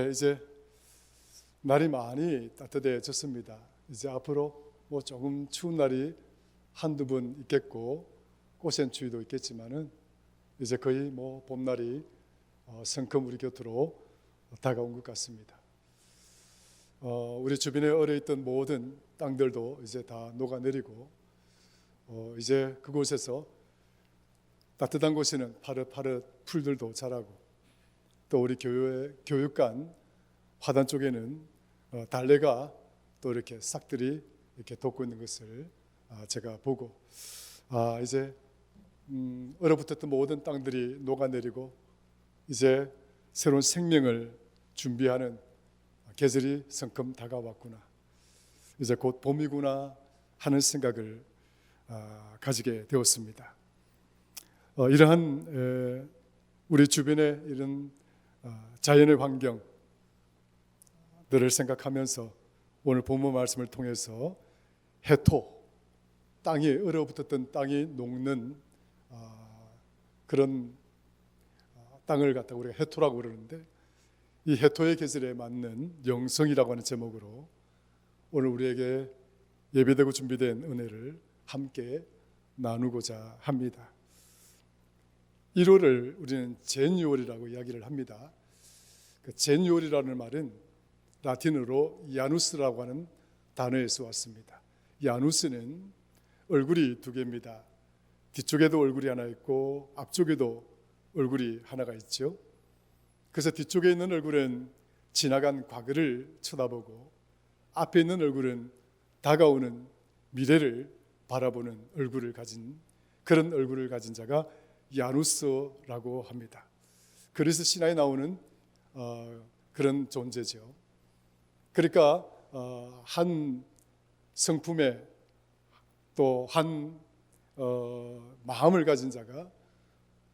이제 날이 많이 따뜻해졌습니다. 이제 앞으로 뭐 조금 추운 날이 한두 번 있겠고 꽃샘추위도 있겠지만은 이제 거의 뭐 봄날이 성큼 우리 곁으로 다가온 것 같습니다. 우리 주변에 얼어있던 모든 땅들도 이제 다 녹아내리고 이제 그곳에서 따뜻한 곳에는 파릇파릇 풀들도 자라고 또 우리 교육관 화단 쪽에는 달래가 또 이렇게 싹들이 이렇게 돋고 있는 것을 제가 보고 이제 얼어붙었던 모든 땅들이 녹아내리고 이제 새로운 생명을 준비하는 계절이 성큼 다가왔구나, 이제 곧 봄이구나 하는 생각을 가지게 되었습니다. 이러한 우리 주변의 이런 자연의 환경들을 생각하면서 오늘 본문 말씀을 통해서 해토, 땅이 얼어붙었던 땅이 녹는 그런 땅을 갖다가 우리가 해토라고 그러는데, 이 해토의 계절에 맞는 영성이라고 하는 제목으로 오늘 우리에게 예배되고 준비된 은혜를 함께 나누고자 합니다. 1월을 우리는 제뉴월이라고 이야기를 합니다. 그 제뉴월이라는 말은 라틴어로 야누스라고 하는 단어에서 왔습니다. 야누스는 얼굴이 두 개입니다. 뒤쪽에도 얼굴이 하나 있고 앞쪽에도 얼굴이 하나가 있죠. 그래서 뒤쪽에 있는 얼굴은 지나간 과거를 쳐다보고 앞에 있는 얼굴은 다가오는 미래를 바라보는 얼굴을 가진, 그런 얼굴을 가진 자가 야누스라고 합니다. 그래서 신화에 나오는 그런 존재죠. 그러니까 한 성품에 또 한 마음을 가진 자가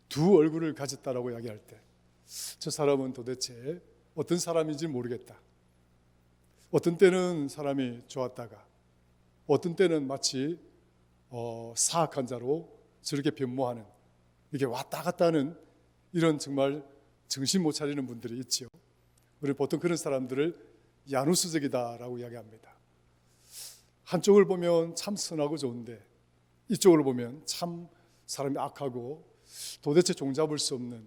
두 얼굴을 가졌다라고 이야기할 때, 저 사람은 도대체 어떤 사람인지 모르겠다. 어떤 때는 사람이 좋았다가 어떤 때는 마치 사악한 자로 저렇게 변모하는, 이게 왔다 갔다 하는 이런 정말 정신 못 차리는 분들이 있죠. 우리 보통 그런 사람들을 야누스적이다라고 이야기합니다. 한쪽을 보면 참 선하고 좋은데 이쪽을 보면 참 사람이 악하고 도대체 종잡을 수 없는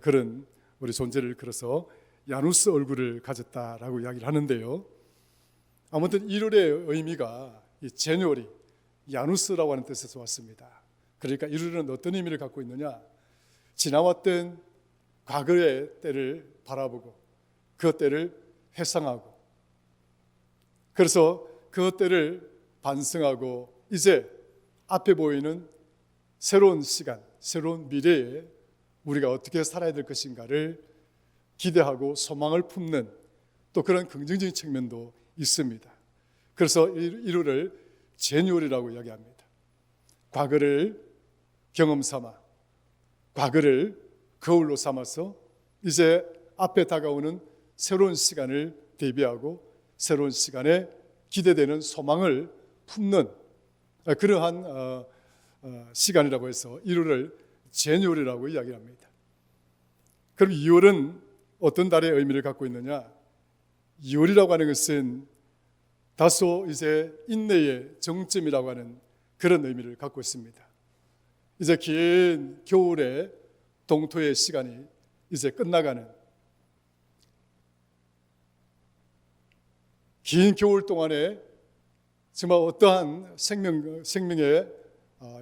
그런 우리 존재를 그래서 야누스 얼굴을 가졌다라고 이야기를 하는데요. 아무튼 1월의 의미가 이 제뉴얼이 야누스라고 하는 뜻에서 왔습니다. 그러니까 1월은 어떤 의미를 갖고 있느냐, 지나왔던 과거의 때를 바라보고 그 때를 회상하고, 그래서 그 때를 반성하고 이제 앞에 보이는 새로운 시간, 새로운 미래에 우리가 어떻게 살아야 될 것인가를 기대하고 소망을 품는 또 그런 긍정적인 측면도 있습니다. 그래서 1월을 제뉴얼이라고 이야기합니다. 과거를 경험 삼아, 과거를 거울로 삼아서 이제 앞에 다가오는 새로운 시간을 대비하고 새로운 시간에 기대되는 소망을 품는 그러한 시간이라고 해서 1월을 제뉴얼이라고 이야기합니다. 그럼 2월은 어떤 달의 의미를 갖고 있느냐? 2월이라고 하는 것은 다소 이제 인내의 정점이라고 하는 그런 의미를 갖고 있습니다. 이제 긴 겨울의 동토의 시간이 이제 끝나가는, 긴 겨울 동안에 정말 어떠한 생명의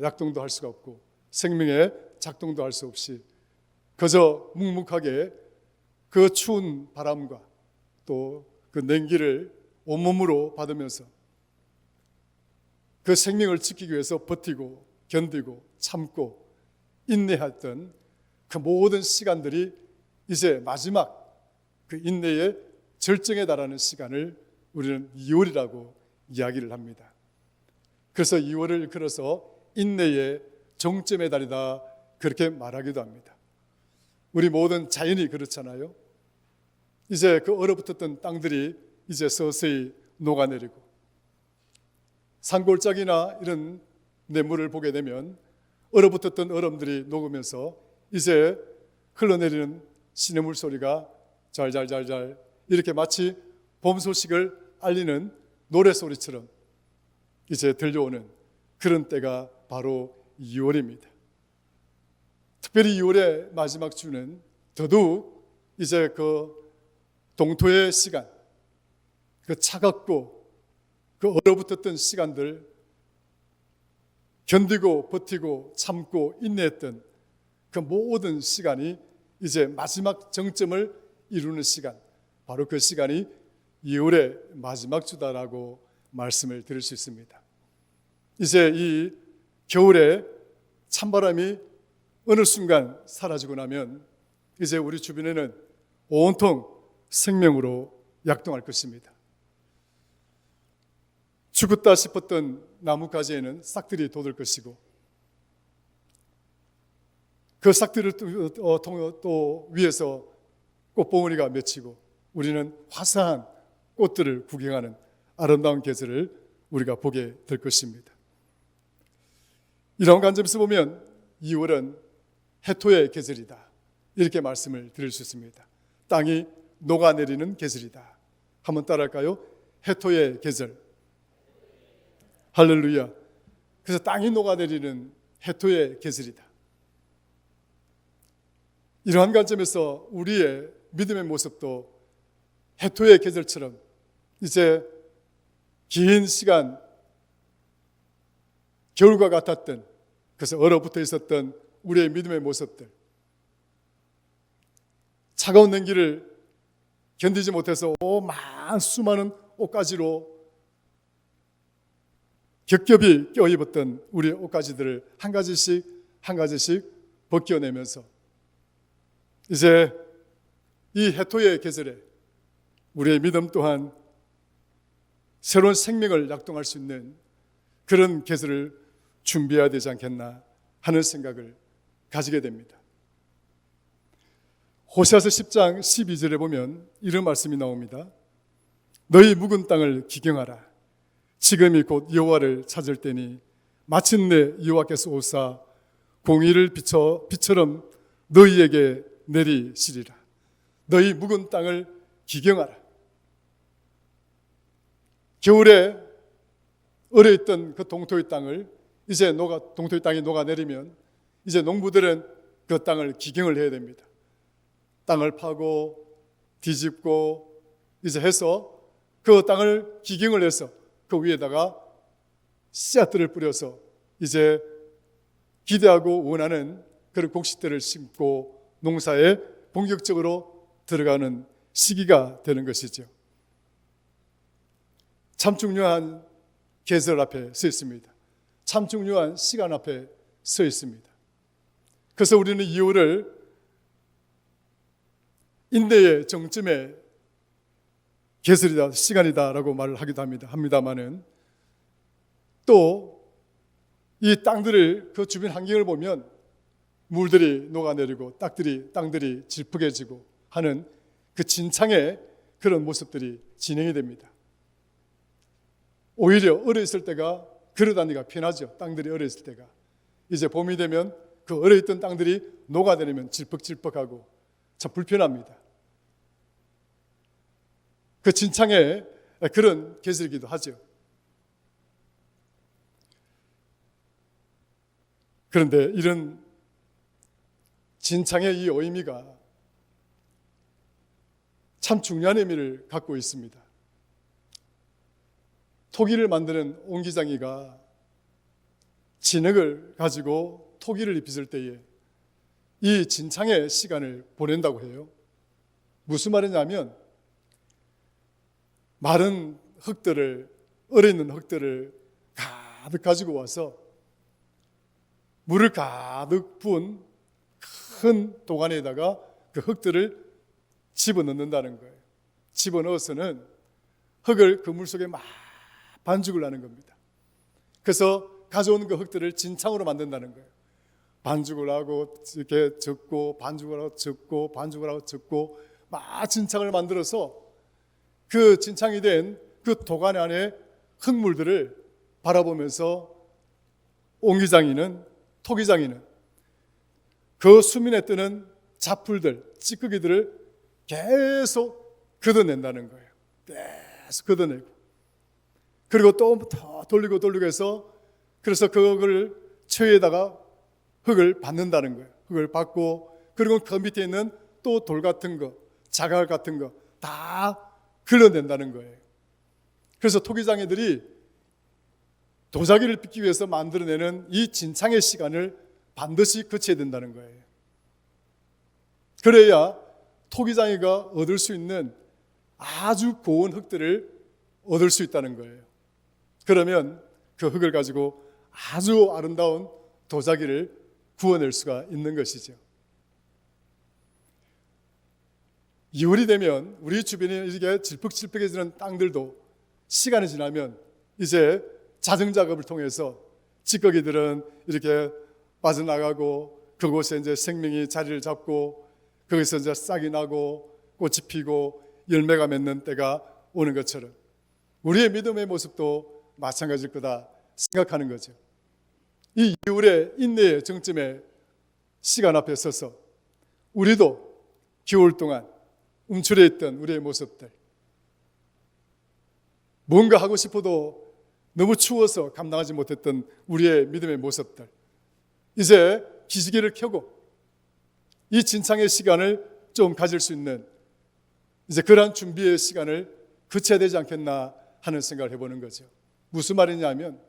약동도 할 수가 없고 생명의 작동도 할 수 없이 그저 묵묵하게 그 추운 바람과 또 그 냉기를 온몸으로 받으면서 그 생명을 지키기 위해서 버티고 견디고 참고 인내했던 그 모든 시간들이 이제 마지막 그 인내의 절정에 달하는 시간을 우리는 2월이라고 이야기를 합니다. 그래서 2월을 일컬어서 인내의 정점의 달이다 그렇게 말하기도 합니다. 우리 모든 자연이 그렇잖아요. 이제 그 얼어붙었던 땅들이 이제 서서히 녹아내리고 산골짜기나 이런 냇물을 보게 되면 얼어붙었던 얼음들이 녹으면서 이제 흘러내리는 시냇물 소리가 잘잘잘잘 이렇게 마치 봄 소식을 알리는 노래소리처럼 이제 들려오는 그런 때가 바로 2월입니다. 특별히 2월의 마지막 주는 더더욱 이제 그 동토의 시간, 그 차갑고 그 얼어붙었던 시간들 견디고 버티고 참고 인내했던 그 모든 시간이 이제 마지막 정점을 이루는 시간, 바로 그 시간이 2월의 마지막 주다라고 말씀을 드릴 수 있습니다. 이제 이 겨울에 찬바람이 어느 순간 사라지고 나면 이제 우리 주변에는 온통 생명으로 약동할 것입니다. 죽었다 싶었던 나뭇가지에는 싹들이 돋을 것이고 그 싹들을 또 위에서 꽃봉오리가 맺히고 우리는 화사한 꽃들을 구경하는 아름다운 계절을 우리가 보게 될 것입니다. 이런 관점에서 보면 2월은 해토의 계절이다 이렇게 말씀을 드릴 수 있습니다. 땅이 녹아내리는 계절이다. 한번 따라할까요? 해토의 계절. 할렐루야. 그래서 땅이 녹아내리는 해토의 계절이다. 이러한 관점에서 우리의 믿음의 모습도 해토의 계절처럼 이제 긴 시간 겨울과 같았던, 그래서 얼어붙어 있었던 우리의 믿음의 모습들, 차가운 냉기를 견디지 못해서 수많은 옷가지로 겹겹이 껴입었던 우리의 옷가지들을 한 가지씩 벗겨내면서 이제 이 해토의 계절에 우리의 믿음 또한 새로운 생명을 약동할 수 있는 그런 계절을 준비해야 되지 않겠나 하는 생각을 가지게 됩니다. 호세아서 10장 12절에 보면 이런 말씀이 나옵니다. 너희 묵은 땅을 기경하라. 지금이 곧 여호와를 찾을 때니 마침내 여호와께서 오사 공의를 빛처럼 너희에게 내리시리라. 너희 묵은 땅을 기경하라. 겨울에 얼어있던 그 동토의 땅을 이제 동토의 땅이 녹아내리면 이제 농부들은 그 땅을 기경을 해야 됩니다. 땅을 파고 뒤집고 이제 해서 그 땅을 기경을 해서 그 위에다가 씨앗들을 뿌려서 이제 기대하고 원하는 그런 곡식들을 심고 농사에 본격적으로 들어가는 시기가 되는 것이죠. 참 중요한 계절 앞에 서 있습니다. 참 중요한 시간 앞에 서 있습니다. 그래서 우리는 2월을 인내의 정점의 계절이다, 시간이다라고 말을 하기도 합니다만은 또 이 땅들을 그 주변 환경을 보면 물들이 녹아내리고 땅들이 질퍽해지고 하는 그 진창의 그런 모습들이 진행이 됩니다. 오히려 얼어있을 때가 걸어다니기가 편하죠. 땅들이 얼어있을 때가. 이제 봄이 되면 그 얼어있던 땅들이 녹아내리면 질퍽질퍽하고 참 불편합니다. 그 진창의 그런 계절이기도 하죠. 그런데 이런 진창의 이 의미가 참 중요한 의미를 갖고 있습니다. 토기를 만드는 옹기장이가 진흙을 가지고 토기를 입힐 때에 이 진창의 시간을 보낸다고 해요. 무슨 말이냐면 마른 흙들을, 얼어있는 흙들을 가득 가지고 와서 물을 가득 부은 큰 도가니에다가 그 흙들을 집어넣는다는 거예요. 집어넣어서는 흙을 그 물 속에 막 반죽을 하는 겁니다. 그래서 가져온 그 흙들을 진창으로 만든다는 거예요. 반죽을 하고 이렇게 젓고 반죽을 하고 젓고 반죽을 하고 젓고 막 진창을 만들어서 그 진창이 된 그 도가니 안에 흙물들을 바라보면서 옹기장이는 토기장이는 그 수면에 뜨는 잡풀들, 찌꺼기들을 계속 걷어낸다는 거예요. 계속 걷어내고, 그리고 또 돌리고 해서, 그래서 그걸 처에다가 흙을 받는다는 거예요. 흙을 받고, 그리고 그 밑에 있는 또 돌 같은 거, 자갈 같은 거 다 걸러낸다는 거예요. 그래서 토기장애들이 도자기를 빚기 위해서 만들어내는 이 진창의 시간을 반드시 거쳐야 된다는 거예요. 그래야 토기장애가 얻을 수 있는 아주 고운 흙들을 얻을 수 있다는 거예요. 그러면 그 흙을 가지고 아주 아름다운 도자기를 구워낼 수가 있는 것이죠. 2월이 되면 우리 주변에 이게 질퍽질퍽해지는 땅들도 시간이 지나면 이제 자정 작업을 통해서 찌꺼기들은 이렇게 빠져나가고, 그곳에 이제 생명이 자리를 잡고, 거기서 이제 싹이 나고 꽃이 피고 열매가 맺는 때가 오는 것처럼 우리의 믿음의 모습도 마찬가지일 거다 생각하는 거죠. 이 2월의 인내의 정점의 시간 앞에 서서 우리도 겨울 동안 움츠려 있던 우리의 모습들, 뭔가 하고 싶어도 너무 추워서 감당하지 못했던 우리의 믿음의 모습들, 이제 기지개를 켜고 이 진창의 시간을 좀 가질 수 있는 이제 그러한 준비의 시간을 거쳐야 되지 않겠나 하는 생각을 해보는 거죠. 무슨 말이냐면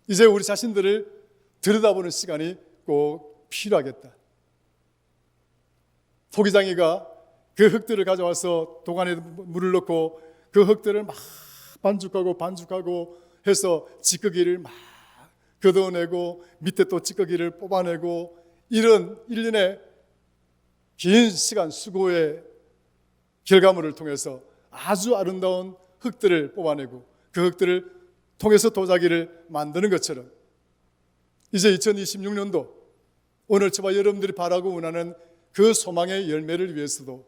이제 우리 자신들을 들여다보는 시간이 꼭 필요하겠다. 토기장이가 그 흙들을 가져와서 도관에 물을 넣고 그 흙들을 막 반죽하고 해서 찌꺼기를 막 걷어내고 밑에 또 찌꺼기를 뽑아내고, 이런 일련의 긴 시간 수고의 결과물을 통해서 아주 아름다운 흙들을 뽑아내고 그 흙들을 통해서 도자기를 만드는 것처럼, 이제 2026년도 오늘 저와 여러분들이 바라고 원하는 그 소망의 열매를 위해서라도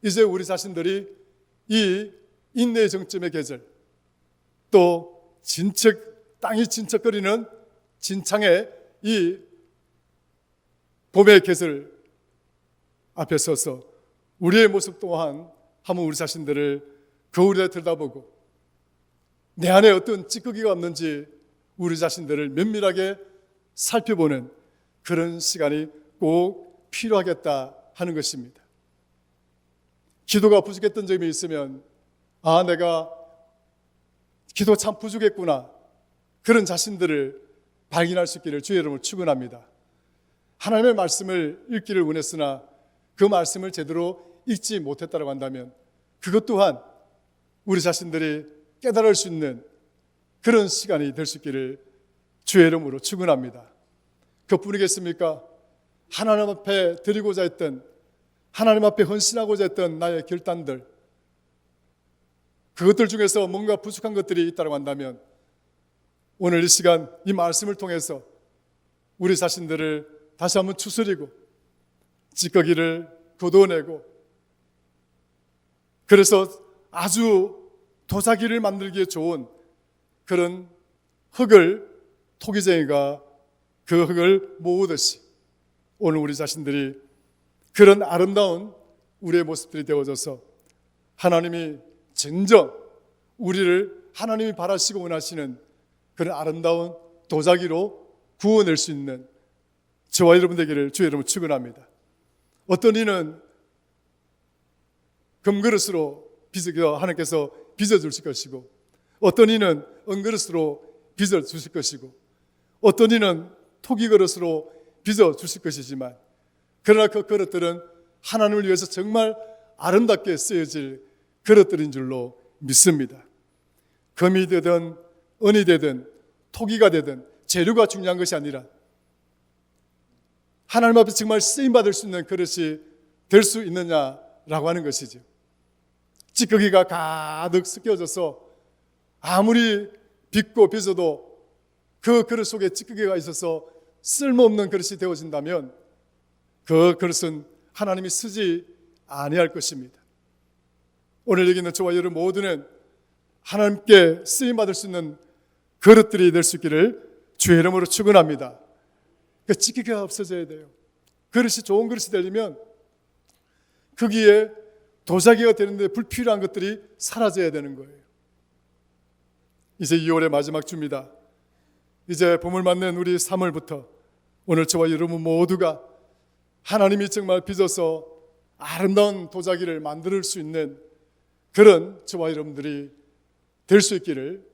이제 우리 자신들이 이 인내의 정점의 계절, 또 땅이 진척거리는 진창의 이 봄의 계절 앞에 서서 우리의 모습 또한 한번 우리 자신들을 거울에 들여다보고 내 안에 어떤 찌꺼기가 없는지 우리 자신들을 면밀하게 살펴보는 그런 시간이 꼭 필요하겠다 하는 것입니다. 기도가 부족했던 점이 있으면 내가 기도 참 부족했구나, 그런 자신들을 발견할 수 있기를 주의 이름으로 축원합니다. 하나님의 말씀을 읽기를 원했으나 그 말씀을 제대로 읽지 못했다고 한다면 그것 또한 우리 자신들이 깨달을 수 있는 그런 시간이 될 수 있기를 주의 이름으로 축원합니다. 그뿐이겠습니까? 하나님 앞에 드리고자 했던, 하나님 앞에 헌신하고자 했던 나의 결단들, 그것들 중에서 뭔가 부족한 것들이 있다고 한다면 오늘 이 시간 이 말씀을 통해서 우리 자신들을 다시 한번 추스리고 찌꺼기를 걷어내고, 그래서 아주 도자기를 만들기에 좋은 그런 흙을 토기쟁이가 그 흙을 모으듯이 오늘 우리 자신들이 그런 아름다운 우리의 모습들이 되어져서 하나님이 진정 우리를 하나님이 바라시고 원하시는 그런 아름다운 도자기로 구워낼 수 있는 저와 여러분 되기를 주의 이름으로 축원합니다. 어떤 이는 금그릇으로 하나님께서 빚어주실 것이고, 어떤 이는 은그릇으로 빚어주실 것이고, 어떤 이는 토기그릇으로 빚어주실 것이지만, 그러나 그 그릇들은 하나님을 위해서 정말 아름답게 쓰여질 그릇들인 줄로 믿습니다. 금이 되든 은이 되든 토기가 되든 재료가 중요한 것이 아니라 하나님 앞에 정말 쓰임받을 수 있는 그릇이 될 수 있느냐라고 하는 것이죠. 찌꺼기가 가득 섞여져서 아무리 빚고 빚어도 그 그릇 속에 찌꺼기가 있어서 쓸모없는 그릇이 되어진다면 그 그릇은 하나님이 쓰지 아니할 것입니다. 오늘 여기 있는 저와 여러분 모두는 하나님께 쓰임받을 수 있는 그릇들이 될 수 있기를 주의 이름으로 축원합니다. 그 찌꺼기가 없어져야 돼요. 그릇이 좋은 그릇이 되려면 거기에 도자기가 되는데 불필요한 것들이 사라져야 되는 거예요. 이제 2월의 마지막 주입니다. 이제 봄을 맞는 우리 3월부터 오늘 저와 여러분 모두가 하나님이 정말 빚어서 아름다운 도자기를 만들 수 있는 그런 저와 여러분들이 될 수 있기를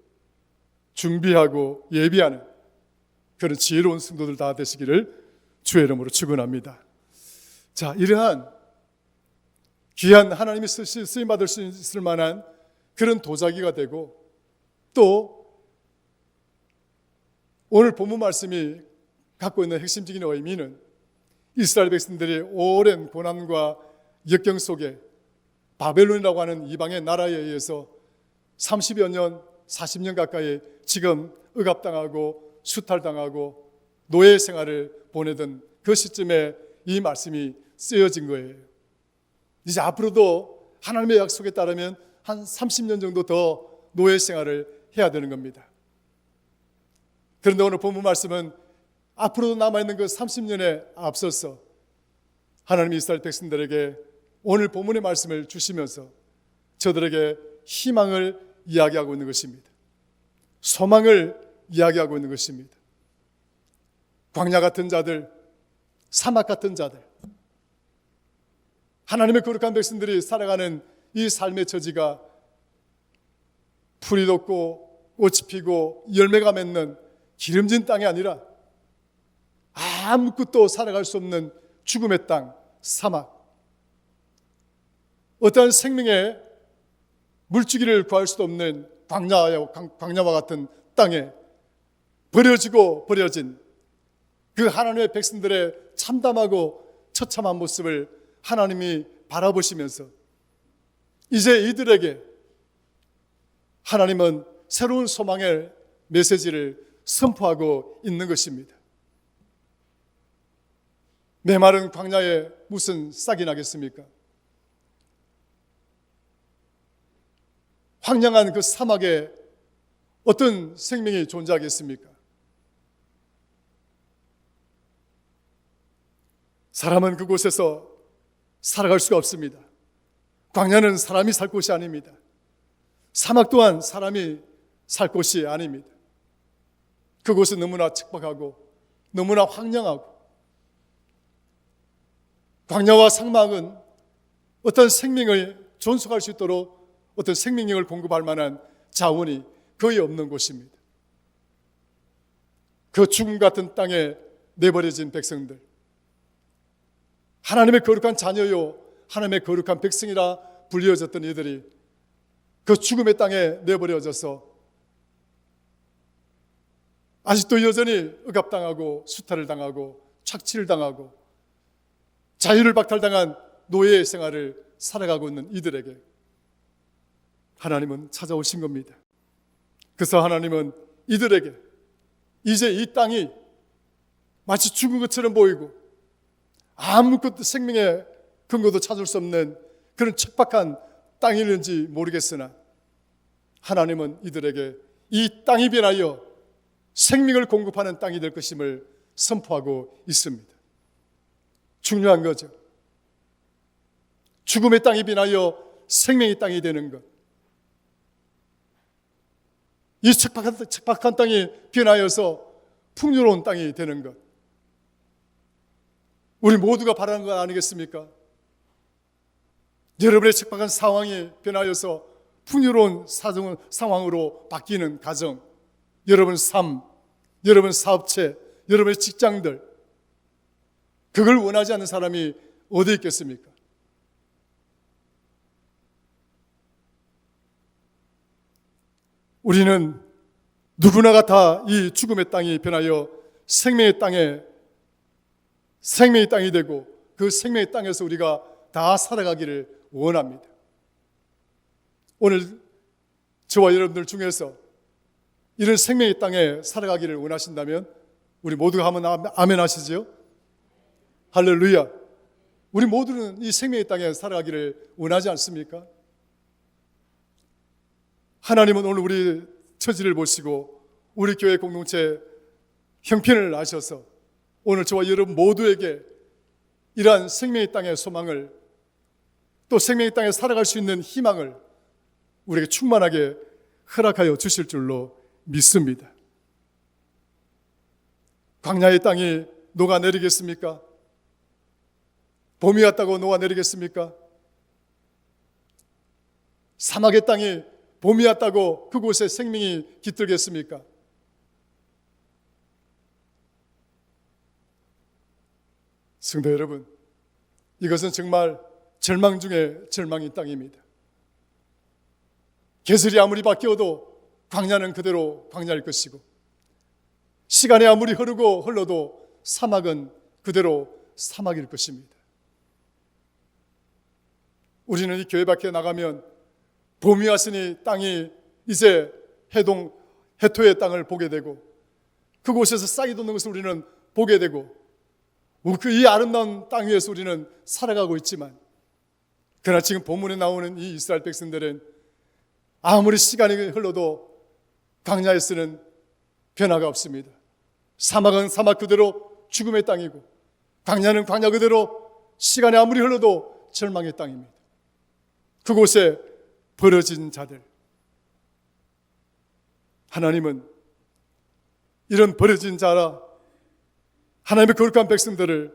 준비하고 예비하는 그런 지혜로운 성도들 다 되시기를 주의 이름으로 축원합니다. 자, 이러한 귀한 하나님이 쓰임 받을 수 있을 만한 그런 도자기가 되고, 또 오늘 본문 말씀이 갖고 있는 핵심적인 의미는 이스라엘 백성들이 오랜 고난과 역경 속에 바벨론이라고 하는 이방의 나라에 의해서 30여 년, 40년 가까이 지금 억압당하고 수탈당하고 노예 생활을 보내던 그 시점에 이 말씀이 쓰여진 거예요. 이제 앞으로도 하나님의 약속에 따르면 한 30년 정도 더 노예 생활을 해야 되는 겁니다. 그런데 오늘 본문 말씀은 앞으로도 남아있는 그 30년에 앞서서 하나님이 이스라엘 백성들에게 오늘 본문의 말씀을 주시면서 저들에게 희망을 이야기하고 있는 것입니다. 소망을 이야기하고 있는 것입니다. 광야 같은 자들, 사막 같은 자들, 하나님의 거룩한 백성들이 살아가는 이 삶의 처지가 풀이 돋고 꽃이 피고 열매가 맺는 기름진 땅이 아니라 아무것도 살아갈 수 없는 죽음의 땅, 사막, 어떠한 생명의 물주기를 구할 수도 없는 광야와 같은 땅에 버려지고 버려진 그 하나님의 백성들의 참담하고 처참한 모습을 하나님이 바라보시면서 이제 이들에게 하나님은 새로운 소망의 메시지를 선포하고 있는 것입니다. 메마른 광야에 무슨 싹이 나겠습니까? 황량한 그 사막에 어떤 생명이 존재하겠습니까? 사람은 그곳에서 살아갈 수가 없습니다. 광야는 사람이 살 곳이 아닙니다. 사막 또한 사람이 살 곳이 아닙니다. 그곳은 너무나 척박하고 너무나 황량하고, 광야와 사막은 어떤 생명을 존속할 수 있도록 어떤 생명력을 공급할 만한 자원이 거의 없는 곳입니다. 그 죽음 같은 땅에 내버려진 백성들, 하나님의 거룩한 자녀요 하나님의 거룩한 백성이라 불리어졌던 이들이 그 죽음의 땅에 내버려져서 아직도 여전히 억압당하고 수탈을 당하고 착취를 당하고 자유를 박탈당한 노예의 생활을 살아가고 있는 이들에게 하나님은 찾아오신 겁니다. 그래서 하나님은 이들에게 이제 이 땅이 마치 죽은 것처럼 보이고 아무것도 생명의 근거도 찾을 수 없는 그런 척박한 땅이는지 모르겠으나 하나님은 이들에게 이 땅이 변하여 생명을 공급하는 땅이 될 것임을 선포하고 있습니다. 중요한 거죠. 죽음의 땅이 변하여 생명의 땅이 되는 것, 이 척박한 땅이 변하여서 풍요로운 땅이 되는 것, 우리 모두가 바라는 것 아니겠습니까? 여러분의 척박한 상황이 변하여서 풍요로운 상황으로 바뀌는 가정, 여러분 삶, 여러분 사업체, 여러분의 직장들, 그걸 원하지 않는 사람이 어디 있겠습니까? 우리는 누구나가 다 이 죽음의 땅이 변하여 생명의 땅이 되고 그 생명의 땅에서 우리가 다 살아가기를 원합니다. 오늘 저와 여러분들 중에서 이런 생명의 땅에 살아가기를 원하신다면 우리 모두가 한번 아멘 하시죠? 할렐루야. 우리 모두는 이 생명의 땅에 살아가기를 원하지 않습니까? 하나님은 오늘 우리 처지를 보시고 우리 교회 공동체 형편을 아셔서 오늘 저와 여러분 모두에게 이러한 생명의 땅의 소망을 또 생명의 땅에 살아갈 수 있는 희망을 우리에게 충만하게 허락하여 주실 줄로 믿습니다. 광야의 땅이 녹아내리겠습니까? 봄이 왔다고 녹아내리겠습니까? 사막의 땅이 봄이 왔다고 그곳에 생명이 깃들겠습니까? 성도 여러분, 이것은 정말 절망 중에 절망인 땅입니다. 계절이 아무리 바뀌어도 광야는 그대로 광야일 것이고, 시간이 아무리 흐르고 흘러도 사막은 그대로 사막일 것입니다. 우리는 이 교회 밖에 나가면 봄이 왔으니 땅이 이제 해토의 땅을 보게 되고, 그곳에서 싹이 돋는 것을 우리는 보게 되고, 이 아름다운 땅 위에서 우리는 살아가고 있지만, 그러나 지금 본문에 나오는 이 이스라엘 백성들은 아무리 시간이 흘러도 광야에서는 변화가 없습니다. 사막은 사막 그대로 죽음의 땅이고, 광야는 광야 그대로 시간이 아무리 흘러도 절망의 땅입니다. 그곳에 버려진 자들, 하나님은 이런 버려진 자라 하나님의 거룩한 백성들을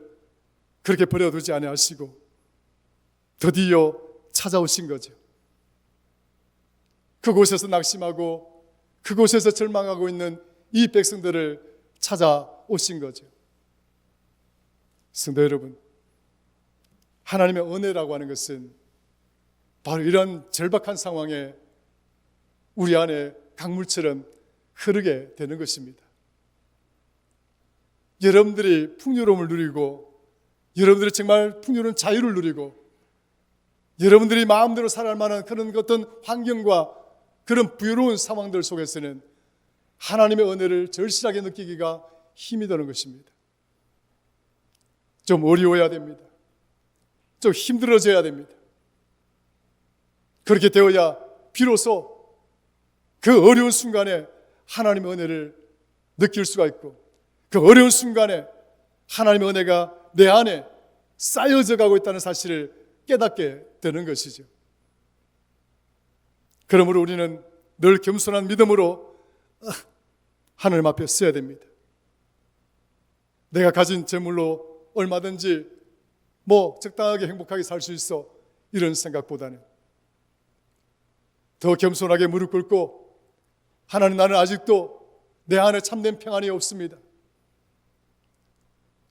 그렇게 버려두지 아니하시고 드디어 찾아오신 거죠. 그곳에서 낙심하고 그곳에서 절망하고 있는 이 백성들을 찾아오신 거죠. 성도 여러분, 하나님의 은혜라고 하는 것은 바로 이런 절박한 상황에 우리 안에 강물처럼 흐르게 되는 것입니다. 여러분들이 풍요로움을 누리고, 여러분들이 정말 풍요로운 자유를 누리고, 여러분들이 마음대로 살아갈 만한 그런 어떤 환경과 그런 부유로운 상황들 속에서는 하나님의 은혜를 절실하게 느끼기가 힘이 드는 것입니다. 좀 어려워야 됩니다. 좀 힘들어져야 됩니다. 그렇게 되어야 비로소 그 어려운 순간에 하나님의 은혜를 느낄 수가 있고, 그 어려운 순간에 하나님의 은혜가 내 안에 쌓여져 가고 있다는 사실을 깨닫게 되는 것이죠. 그러므로 우리는 늘 겸손한 믿음으로 하나님 앞에 서야 됩니다. 내가 가진 재물로 얼마든지 적당하게 행복하게 살 수 있어, 이런 생각보다는 더 겸손하게 무릎 꿇고, 하나님, 나는 아직도 내 안에 참된 평안이 없습니다.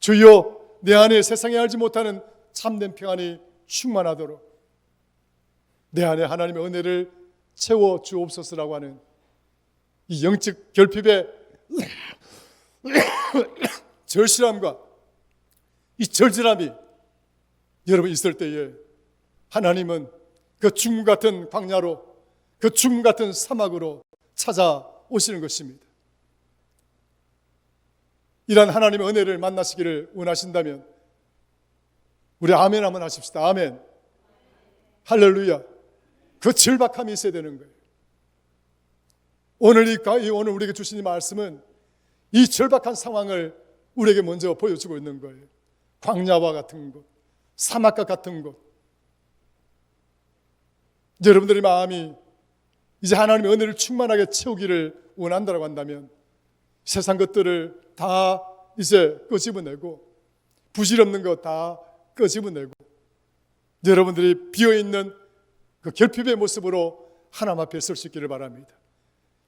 주여, 내 안에 세상에 알지 못하는 참된 평안이 충만하도록 내 안에 하나님의 은혜를 채워 주옵소서라고 하는 이 영적 결핍의 절실함과 이 절절함이 여러분 있을 때에 하나님은 그 죽음 같은 광야로, 그 죽음 같은 사막으로 찾아오시는 것입니다. 이런 하나님의 은혜를 만나시기를 원하신다면 우리 아멘 한번 하십시다. 아멘. 할렐루야. 그 절박함이 있어야 되는 거예요. 오늘 우리에게 주신 이 말씀은 이 절박한 상황을 우리에게 먼저 보여주고 있는 거예요. 광야와 같은 곳, 사막과 같은 곳. 여러분들의 마음이 이제 하나님의 은혜를 충만하게 채우기를 원한다고 한다면 세상 것들을 다 이제 끄집어내고, 부질없는 것 다 끄집어내고, 여러분들이 비어있는 그 결핍의 모습으로 하나님 앞에 설 수 있기를 바랍니다.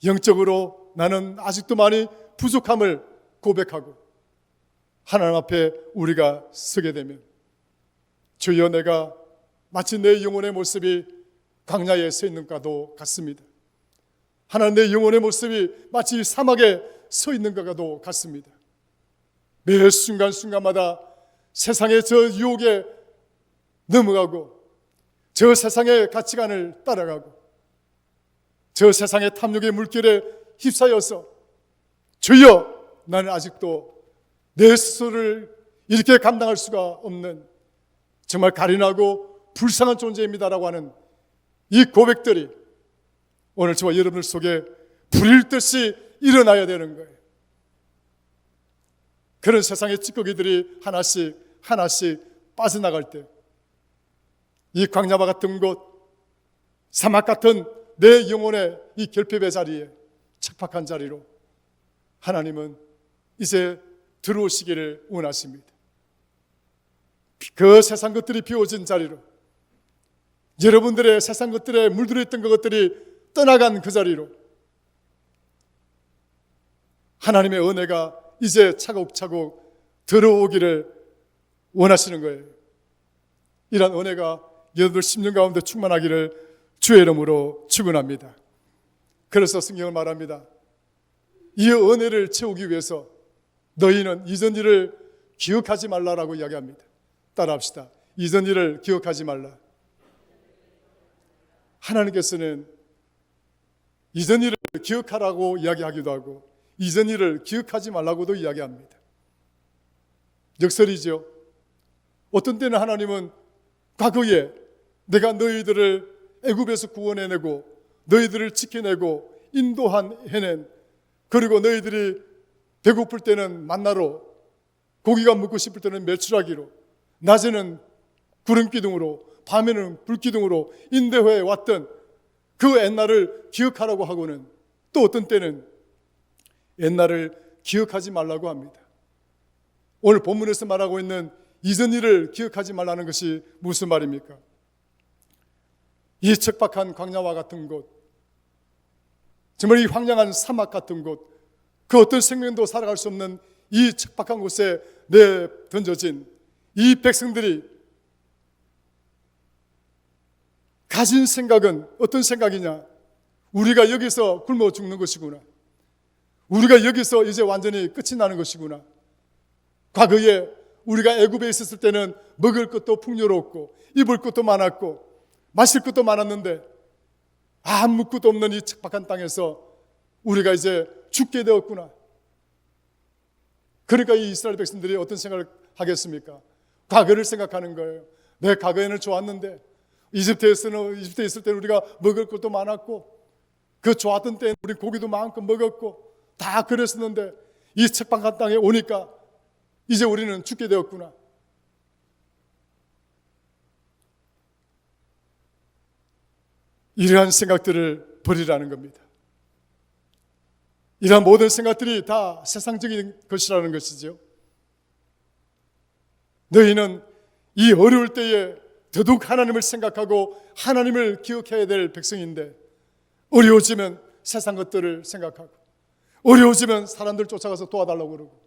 영적으로 나는 아직도 많이 부족함을 고백하고 하나님 앞에 우리가 서게 되면, 주여, 내가 마치 내 영혼의 모습이 광야에 서 있는 것과도 같습니다. 하나님, 내 영혼의 모습이 마치 사막에 서 있는 것과도 같습니다. 매 순간순간마다 세상의 저 유혹에 넘어가고, 저 세상의 가치관을 따라가고, 저 세상의 탐욕의 물결에 휩싸여서 주여, 나는 아직도 내 스스로를 이렇게 감당할 수가 없는 정말 가련하고 불쌍한 존재입니다라고 하는 이 고백들이 오늘 저와 여러분들 속에 불일 듯이 일어나야 되는 거예요. 그런 세상의 찌꺼기들이 하나씩 빠져나갈 때 이 광야와 같은 곳, 사막 같은 내 영혼의 이 결핍의 자리에, 척박한 자리로 하나님은 이제 들어오시기를 원하십니다. 그 세상 것들이 비워진 자리로, 여러분들의 세상 것들에 물들어 있던 것들이 떠나간 그 자리로 하나님의 은혜가 이제 차곡차곡 들어오기를 원하시는 거예요. 이런 은혜가 여러분들 심령 가운데 충만하기를 주의 이름으로 축원합니다. 그래서 성경을 말합니다. 이 은혜를 채우기 위해서 너희는 이전 일을 기억하지 말라라고 이야기합니다. 따라합시다. 이전 일을 기억하지 말라. 하나님께서는 이전 일을 기억하라고 이야기하기도 하고 이전 일을 기억하지 말라고도 이야기합니다. 역설이죠. 어떤 때는 하나님은 과거에 내가 너희들을 애굽에서 구원해내고 너희들을 지켜내고 해낸, 그리고 너희들이 배고플 때는 만나로, 고기가 먹고 싶을 때는 메추라기로, 낮에는 구름기둥으로, 밤에는 불기둥으로 인도해 왔던 그 옛날을 기억하라고 하고는 또 어떤 때는 옛날을 기억하지 말라고 합니다. 오늘 본문에서 말하고 있는 이전 일을 기억하지 말라는 것이 무슨 말입니까? 이 척박한 광야와 같은 곳, 정말 이 황량한 사막 같은 곳, 그 어떤 생명도 살아갈 수 없는 이 척박한 곳에 내 던져진 이 백성들이 가진 생각은 어떤 생각이냐? 우리가 여기서 굶어 죽는 것이구나. 우리가 여기서 이제 완전히 끝이 나는 것이구나. 과거에 우리가 애굽에 있었을 때는 먹을 것도 풍요롭고 입을 것도 많았고 마실 것도 많았는데 아무것도 없는 이 척박한 땅에서 우리가 이제 죽게 되었구나. 그러니까 이 이스라엘 백성들이 어떤 생각을 하겠습니까? 과거를 생각하는 거예요. 내 과거에는 좋았는데 이집트에 있을 때는 우리가 먹을 것도 많았고 그 좋았던 때는 우리 고기도 마음껏 먹었고 다 그랬었는데 이 척박한 땅에 오니까 이제 우리는 죽게 되었구나. 이러한 생각들을 버리라는 겁니다. 이러한 모든 생각들이 다 세상적인 것이라는 것이죠. 너희는 이 어려울 때에 더더욱 하나님을 생각하고 하나님을 기억해야 될 백성인데 어려워지면 세상 것들을 생각하고 어려워지면 사람들 쫓아가서 도와달라고 그러고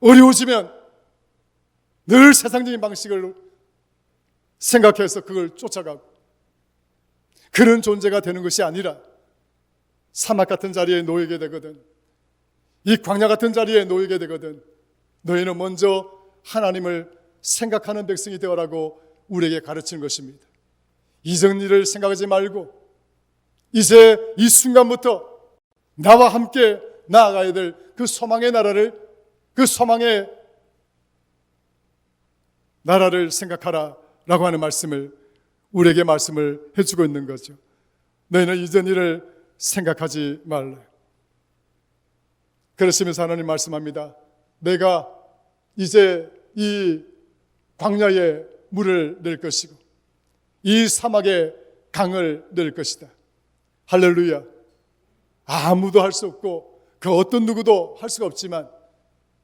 어려워지면 늘 세상적인 방식을 생각해서 그걸 쫓아가고 그런 존재가 되는 것이 아니라 사막 같은 자리에 놓이게 되거든, 이 광야 같은 자리에 놓이게 되거든 너희는 먼저 하나님을 생각하는 백성이 되어라고 우리에게 가르치는 것입니다. 이전 일을 생각하지 말고 이제 이 순간부터 나와 함께 나아가야 될 그 소망의 나라를, 그 소망의 나라를 생각하라 라고 하는 말씀을 우리에게 말씀을 해주고 있는 거죠. 너희는 이전 일을 생각하지 말라. 그러시면서 하나님 말씀합니다. 내가 이제 이 광야에 물을 낼 것이고 이 사막에 강을 낼 것이다. 할렐루야. 아무도 할 수 없고 그 어떤 누구도 할 수가 없지만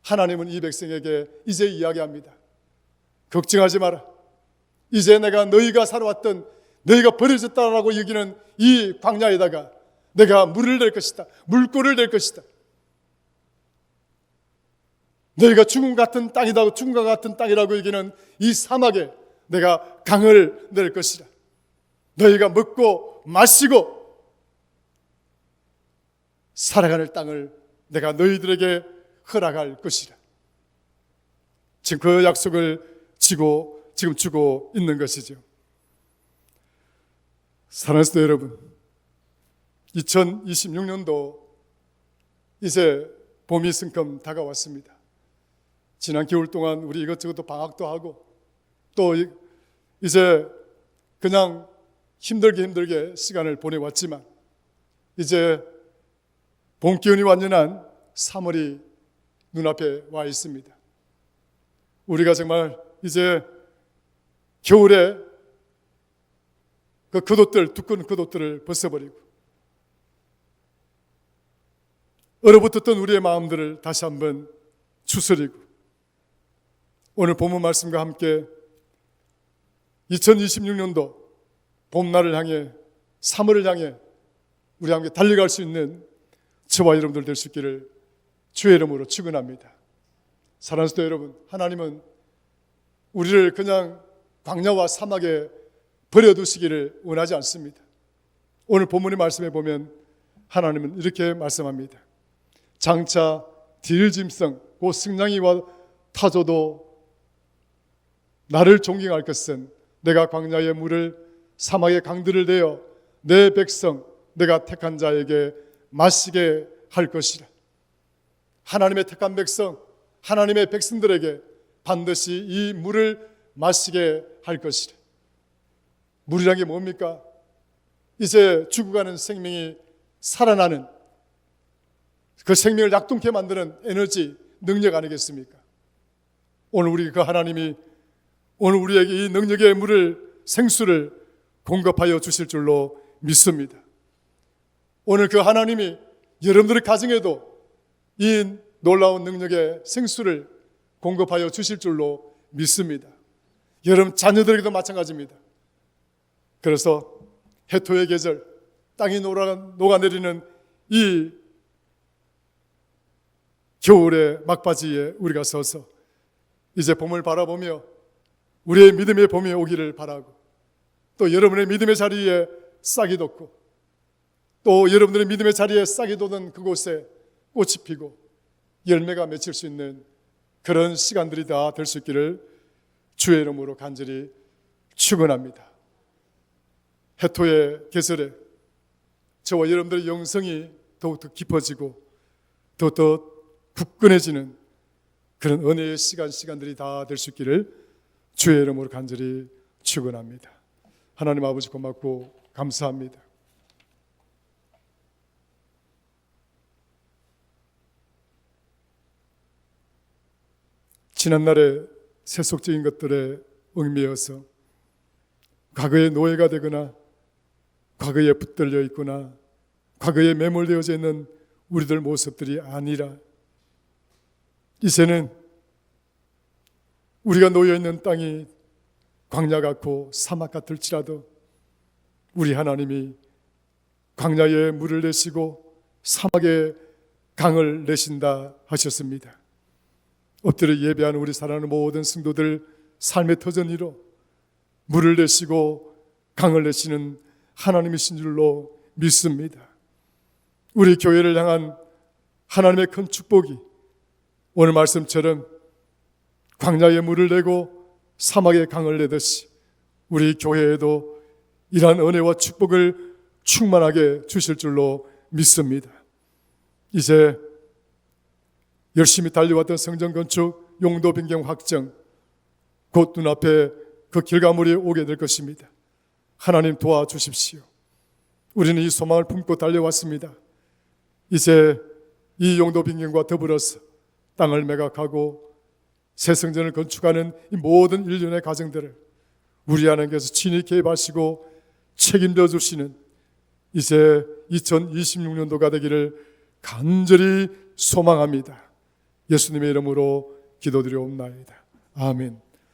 하나님은 이 백성에게 이제 이야기합니다. 걱정하지 마라. 이제 내가 너희가 살아왔던, 너희가 버려졌다라고 여기는 이 광야에다가 내가 물을 낼 것이다. 물꼬를 낼 것이다. 너희가 죽음 같은 땅이다, 죽음과 같은 땅이라고 여기는 이 사막에 내가 강을 낼 것이다. 너희가 먹고 마시고 살아가는 땅을 내가 너희들에게 허락할 것이라. 지금 그 약속을 지금 주고 있는 것이죠. 사랑하는 성도 여러분, 2026년도 이제 봄이 성큼 다가왔습니다. 지난 겨울 동안 우리 이것저것 방학도 하고 또 이제 그냥 힘들게 시간을 보내왔지만 이제 봄 기운이 완전한 3월이 눈앞에 와 있습니다. 우리가 정말 이제 겨울에 그 겉옷들, 두꺼운 겉옷들을 벗어버리고 얼어붙었던 우리의 마음들을 다시 한번 추스리고 오늘 본문 말씀과 함께 2026년도 봄날을 향해 3월을 향해 우리 함께 달려갈 수 있는 저와 여러분들 될 수 있기를 주의 이름으로 축원합니다. 사랑하는 성도 여러분, 하나님은 우리를 그냥 광야와 사막에 버려두시기를 원하지 않습니다. 오늘 본문의 말씀에 보면 하나님은 이렇게 말씀합니다. 장차 딜짐승 곧 승냥이와 타조도 나를 존경할 것은 내가 광야의 물을 사막의 강들을 내어 내 백성 내가 택한 자에게 마시게 할 것이라. 하나님의 택한 백성, 하나님의 백성들에게 반드시 이 물을 마시게 할 것이라. 물이란 게 뭡니까? 이제 죽어가는 생명이 살아나는 그 생명을 약동케 만드는 에너지, 능력 아니겠습니까? 오늘 우리 그 하나님이 오늘 우리에게 이 능력의 물을, 생수를 공급하여 주실 줄로 믿습니다. 오늘 그 하나님이 여러분들의 가정에도 이 놀라운 능력의 생수를 공급하여 주실 줄로 믿습니다. 여러분 자녀들에게도 마찬가지입니다. 그래서 해토의 계절, 땅이 녹아내리는 이 겨울의 막바지에 우리가 서서 이제 봄을 바라보며 우리의 믿음의 봄이 오기를 바라고 또 여러분의 믿음의 자리에 싹이 돋고 또 여러분들의 믿음의 자리에 싹이 돋은 그곳에 꽃이 피고 열매가 맺힐 수 있는 그런 시간들이 다 될 수 있기를 주의 이름으로 간절히 축원합니다. 해토의 계절에 저와 여러분들의 영성이 더욱더 깊어지고 더욱더 굳건해지는 그런 은혜의 시간들이 다 될 수 있기를 주의 이름으로 간절히 축원합니다. 하나님 아버지 고맙고 감사합니다. 지난날의 세속적인 것들에 얽매여서 과거의 노예가 되거나 과거에 붙들려 있거나 과거에 매몰되어져 있는 우리들 모습들이 아니라 이제는 우리가 놓여있는 땅이 광야 같고 사막 같을지라도 우리 하나님이 광야에 물을 내시고 사막에 강을 내신다 하셨습니다. 엎드려 예배하는 우리 사랑하는 모든 성도들 삶의 터전 위로 물을 내시고 강을 내시는 하나님이신 줄로 믿습니다. 우리 교회를 향한 하나님의 큰 축복이 오늘 말씀처럼 광야에 물을 내고 사막에 강을 내듯이 우리 교회에도 이러한 은혜와 축복을 충만하게 주실 줄로 믿습니다. 이제 열심히 달려왔던 성전 건축, 용도 변경 확정, 곧 눈앞에 그 결과물이 오게 될 것입니다. 하나님 도와주십시오. 우리는 이 소망을 품고 달려왔습니다. 이제 이 용도 변경과 더불어서 땅을 매각하고 새 성전을 건축하는 이 모든 일련의 과정들을 우리 하나님께서 친히 개입하시고 책임져 주시는 이제 2026년도가 되기를 간절히 소망합니다. 예수님의 이름으로 기도드리옵나이다. 아멘.